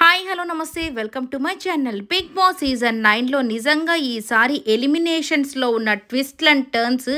Hi hello నమస్తే welcome to my channel. Bigg Boss season 9లో నిజంగా ఈసారి ఎలిమినేషన్స్లో ఉన్న ట్విస్ట్లు అండ్ టర్న్స్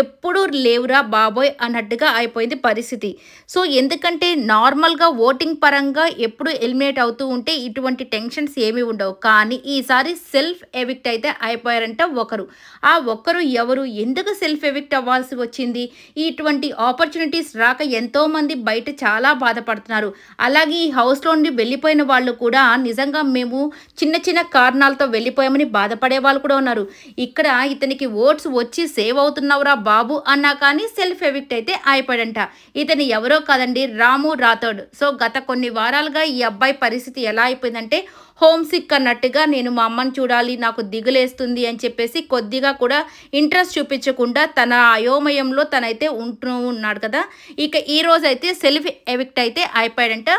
ఎప్పుడూ లేవురా బాబోయ్ అన్నట్టుగా అయిపోయింది పరిస్థితి. సో ఎందుకంటే నార్మల్గా ఓటింగ్ పరంగా ఎప్పుడు ఎలిమినేట్ అవుతూ ఉంటే ఇటువంటి టెన్షన్స్ ఏమీ ఉండవు. కానీ ఈసారి సెల్ఫ్ ఎవిక్ట్ అయితే అయిపోయారంట ఒకరు. ఆ ఒక్కరు ఎవరు, ఎందుకు సెల్ఫ్ ఎవిక్ట్ అవ్వాల్సి వచ్చింది, ఇటువంటి ఆపర్చునిటీస్ రాక ఎంతోమంది బయట చాలా బాధపడుతున్నారు. అలాగే ఈ హౌస్లో నుండి వెళ్ళిపోయిన వాళ్ళు కూడా నిజంగా మేము చిన్న చిన్న కారణాలతో వెళ్ళిపోయామని బాధపడే వాళ్ళు కూడా ఉన్నారు. ఇక్కడ ఇతనికి ఓట్స్ వచ్చి సేవ్ అవుతున్నావురా బాబు అన్నా కానీ సెల్ఫ్ ఎవిక్ట్ అయితే అయిపోయాడంట. ఇతను ఎవరో కాదండి, రాము రాథోడ్. సో గత కొన్ని వారాలుగా ఈ అబ్బాయి పరిస్థితి ఎలా అయిపోయిందంటే హోమ్ సిక్ అన్నట్టుగా, నేను మా అమ్మని చూడాలి, నాకు దిగులేస్తుంది అని చెప్పేసి కొద్దిగా కూడా ఇంట్రెస్ట్ చూపించకుండా తన అయోమయంలో తనైతే ఉంటూ ఉన్నాడు కదా. ఇక ఈ రోజు అయితే సెల్ఫ్ ఎవిక్ట్ అయితే అయిపోయాడంట.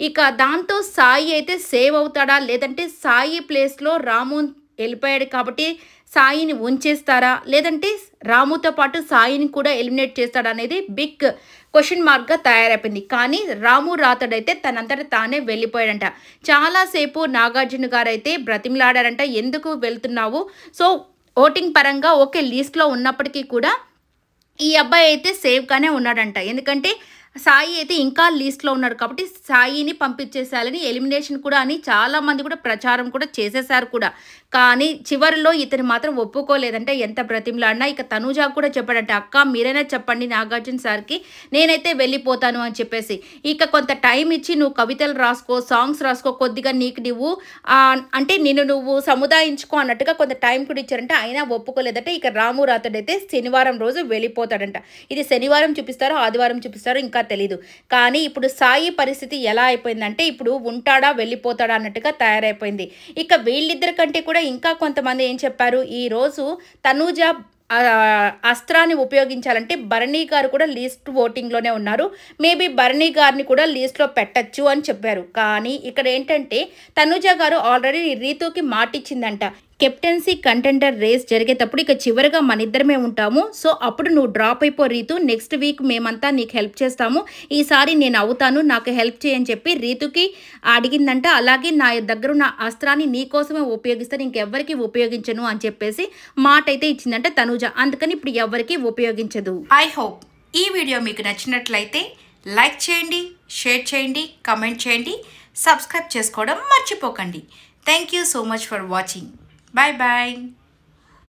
ఇక దాంతో సాయి అయితే సేవ్ అవుతాడా, లేదంటే సాయి ప్లేస్లో రాము వెళ్ళిపోయాడు కాబట్టి సాయిని ఉంచేస్తారా, లేదంటే రాముతో పాటు సాయిని కూడా ఎలిమినేట్ చేస్తాడా అనేది బిగ్ క్వశ్చన్ మార్క్గా తయారైపోయింది. కానీ రాము రాథోడ్ అయితే తనంతట తానే వెళ్ళిపోయాడంట. చాలాసేపు నాగార్జున గారు అయితే బ్రతిమలాడారంట, ఎందుకు వెళ్తున్నావు, సో ఓటింగ్ పరంగా ఓకే లిస్ట్లో ఉన్నప్పటికీ కూడా ఈ అబ్బాయి అయితే సేఫ్గానే ఉన్నాడంట. ఎందుకంటే సాయి అయితే ఇంకా లీస్ట్లో ఉన్నాడు కాబట్టి సాయిని పంపించేసేయాలని ఎలిమినేషన్ కూడా అని చాలామంది కూడా ప్రచారం కూడా చేసేసారు కూడా. కానీ చివరిలో ఇతను మాత్రం ఒప్పుకోలేదంటే ఎంత బ్రతిమలాడినా. ఇక తనూజ కూడా చెప్పాడంటే, అక్క మీరైనా చెప్పండి నాగార్జున సార్కి, నేనైతే వెళ్ళిపోతాను అని చెప్పేసి. ఇక కొంత టైం ఇచ్చి నువ్వు కవితలు రాసుకో, సాంగ్స్ రాసుకో, కొద్దిగా నీకు నువ్వు అంటే నిన్ను నువ్వు సముదాయించుకో అన్నట్టుగా కొంత టైం కూడా ఇచ్చారంటే అయినా ఒప్పుకోలేదంటే. ఇక రాము రాథోడ్ అయితే శనివారం రోజు వెళ్ళిపోతాడంట. ఇది శనివారం చూపిస్తారో ఆదివారం చూపిస్తారో ఇంకా తెలీదు. కానీ ఇప్పుడు సాయి పరిస్థితి ఎలా అయిపోయిందంటే ఇప్పుడు ఉంటాడా వెళ్ళిపోతాడా అన్నట్టుగా తయారైపోయింది. ఇక వీళ్ళిద్దరి కంటే కూడా ఇంకా కొంతమంది ఏం చెప్పారు, ఈరోజు తనూజ అస్త్రాన్ని ఉపయోగించాలంటే భరణి గారు కూడా లీస్ట్ ఓటింగ్లోనే ఉన్నారు, మేబీ భరణి గారిని కూడా లీస్ట్లో పెట్టచ్చు అని చెప్పారు. కానీ ఇక్కడ ఏంటంటే తనూజ గారు ఆల్రెడీ రీతుకి మాటిచ్చిందంట, కెప్టెన్సీ కంటెండర్ రేస్ జరిగేటప్పుడు ఇక చివరిగా మన ఇద్దరమే ఉంటాము, సో అప్పుడు నువ్వు డ్రాప్ అయిపో రీతు, నెక్స్ట్ వీక్ మేమంతా నీకు హెల్ప్ చేస్తాము, ఈసారి నేను అవుతాను, నాకు హెల్ప్ చేయని చెప్పి రీతుకి అడిగిందంట. అలాగే నా దగ్గర ఉన్న అస్త్రాన్ని నీకోసమే ఉపయోగిస్తాను, ఇంకెవ్వరికి ఉపయోగించను అని చెప్పేసి మాట అయితే ఇచ్చిందంట తనూజ. అందుకని ఇప్పుడు ఎవరికి ఉపయోగించదు. ఐ హోప్ ఈ వీడియో మీకు నచ్చినట్లయితే లైక్ చేయండి, షేర్ చేయండి, కమెంట్ చేయండి, సబ్స్క్రైబ్ చేసుకోవడం మర్చిపోకండి. Thank you so much for watching. Bye bye.